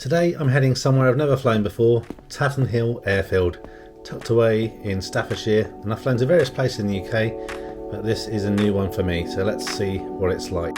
Today I'm heading somewhere I've never flown before, Tatenhill Airfield, tucked away in Staffordshire, and I've flown to various places in the UK, but this is a new one for me, so let's see what it's like.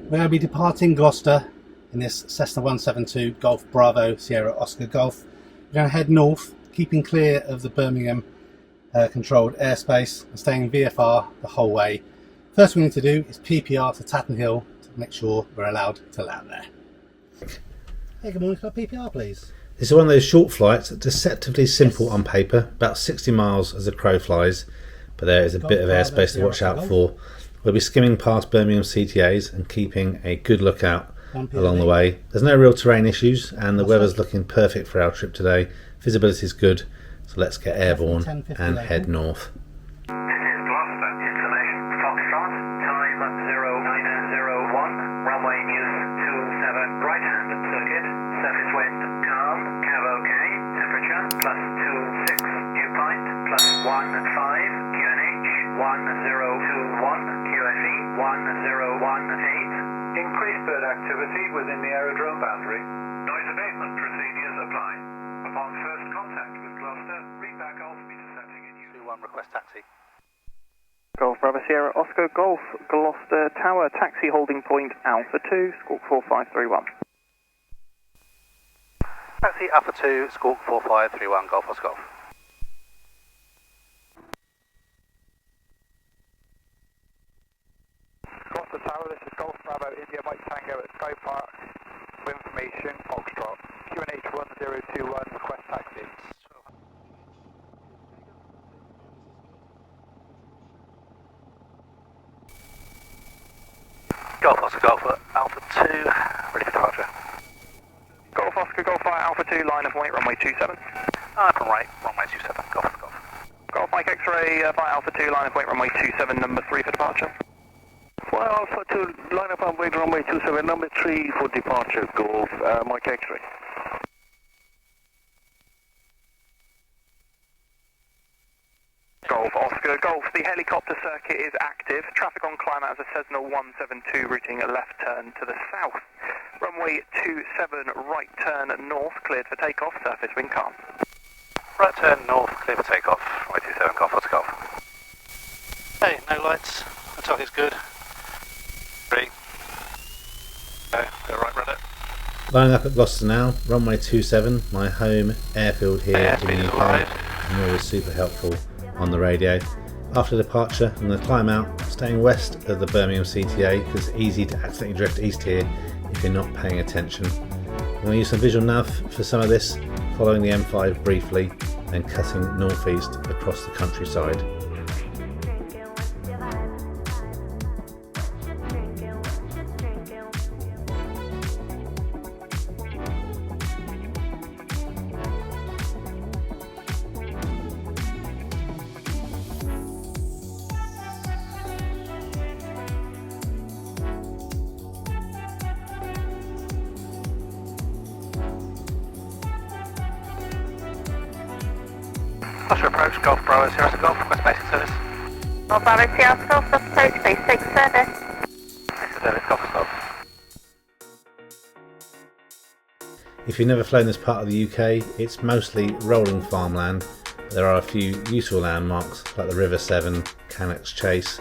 We'll be departing Gloucester in this Cessna 172 Golf Bravo Sierra Oscar Golf. We're going to head north, keeping clear of the Birmingham controlled airspace and staying VFR the whole way. First we need to do is PPR to Tatenhill to make sure we're allowed to land there. Hey, good morning, can I PPR please? This is one of those short flights, deceptively simple on paper, about 60 miles as the crow flies, but there is a bit of airspace to watch out for. We'll be skimming past Birmingham CTAs and keeping a good lookout along the way. There's no real terrain issues and the weather's looking perfect for our trip today. Visibility is good, so let's get airborne and head north. This is Gloucester, installation Foxtrot, time 0901, runway use 27, right hand circuit, surface wind calm, cav OK, temperature +26, dew point +15, QNH 1021, QFE 1018. Increased bird activity within the aerodrome boundary. Noise abatement procedures apply. Upon first contact with Gloucester, read back altimeter setting in use. 21 request taxi. Golf Bravo Sierra Oscar Golf Gloucester Tower taxi holding point Alpha 2 squawk 4531. Taxi Alpha 2 squawk 4531 Golf Oscar Golf. Gloucester Tower, this is Golf Bravo India Mike Tango at Sky Park. For information, Foxtrot, QNH 1021, request taxi. Golf Oscar Golf Alpha 2, ready for departure. Golf Oscar Golf Alpha 2 line of weight runway 27. Apron right, runway 27, Golf Oscar Golf. Golf Mike X-ray by Alpha 2 line of weight runway 27 number 3 for departure. Well, Alpha 2, line up on weight runway 27, number 3 for departure, Golf, Mike X-ray. Golf Oscar Golf, the helicopter circuit is active. Traffic on climb out as a Cessna 172 routing a left turn to the south. Runway 27, right turn north, cleared for takeoff, surface wind calm. Right turn north, clear for takeoff, runway 27, Golf Oscar Golf. Hey, no lights, the talk is good. 3. Go right, run it. Lining up at Gloucester now, runway 27, my home airfield here in the UK, and always super helpful on the radio. After departure, I'm going to climb out, staying west of the Birmingham CTA because it's easy to accidentally drift east here if you're not paying attention. I'm going to use some visual nav for some of this, following the M5 briefly, and cutting northeast across the countryside. Gloucester approach, Golf Bravo Sierra Golf, request basic service. Golf Bravo Sierra Golf, approach basic service. Basic service, Golf Golf. If you've never flown this part of the UK, it's mostly rolling farmland, there are a few useful landmarks like the River Severn, Cannock's Chase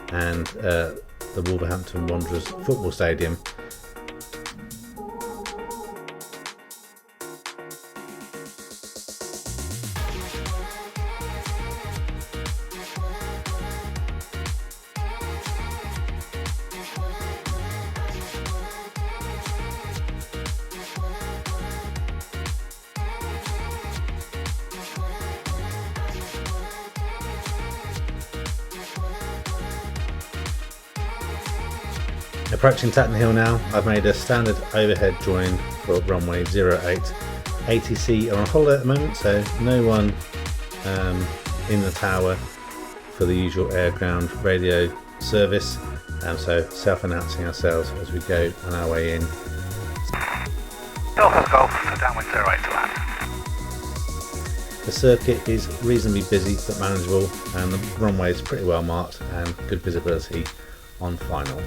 and the Wolverhampton Wanderers football stadium. Approaching Tatenhill now, I've made a standard overhead join for runway 08. ATC are on holiday at the moment, so no one in the tower for the usual air-ground radio service, so self-announcing ourselves as we go on our way in. Delta Golf for downwind 08 to land. The circuit is reasonably busy but manageable, and the runway is pretty well marked and good visibility on final.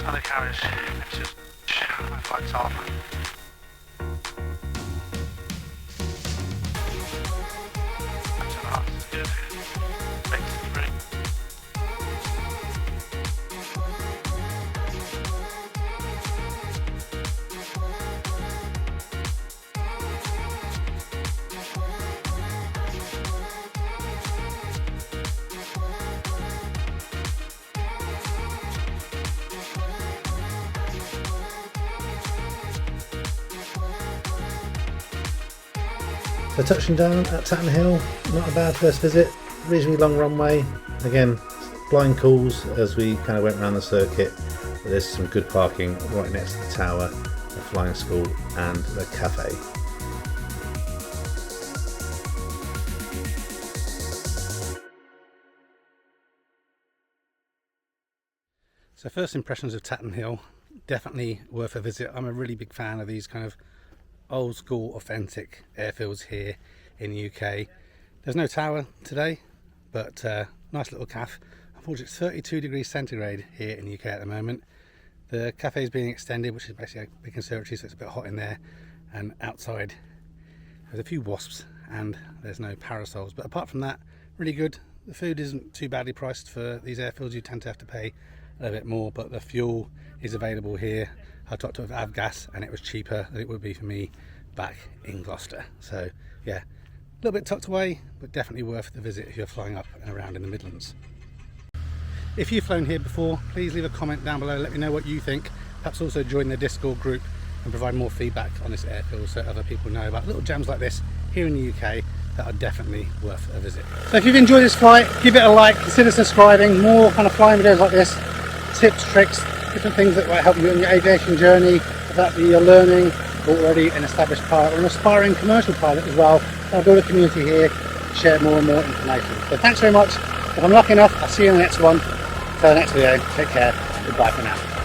Undercarriage, just my flight's off. Good. Thanks, great. So touching down at Tatenhill, not a bad first visit, reasonably long runway, again blind calls as we kind of went around the circuit, but there's some good parking right next to the tower, the flying school and the cafe. So first impressions of Tatenhill, definitely worth a visit. I'm a really big fan of these kind of old school authentic airfields here in the UK. There's no tower today, but nice little cafe. Unfortunately it's 32 degrees centigrade here in the UK at the moment. The cafe is being extended, which is basically a big conservatory, so it's a bit hot in there, and outside there's a few wasps and there's no parasols, but apart from that, really good. The food isn't too badly priced for these airfields. You tend to have to pay a little bit more, but the fuel is available here. I topped up with Avgas and it was cheaper than it would be for me back in Gloucester. So yeah, a little bit tucked away, but definitely worth the visit if you're flying up and around in the Midlands. If you've flown here before, please leave a comment down below, let me know what you think. Perhaps also join the Discord group and provide more feedback on this airfield so other people know about little gems like this here in the UK that are definitely worth a visit. So if you've enjoyed this flight, give it a like, consider subscribing. More kind of flying videos like this, tips, tricks, different things that might help you on your aviation journey, that you're learning, or already an established pilot or an aspiring commercial pilot as well. I'll build a community here, share more and more information. So thanks very much. If I'm lucky enough, I'll see you in the next one. Till the next video, take care, goodbye for now.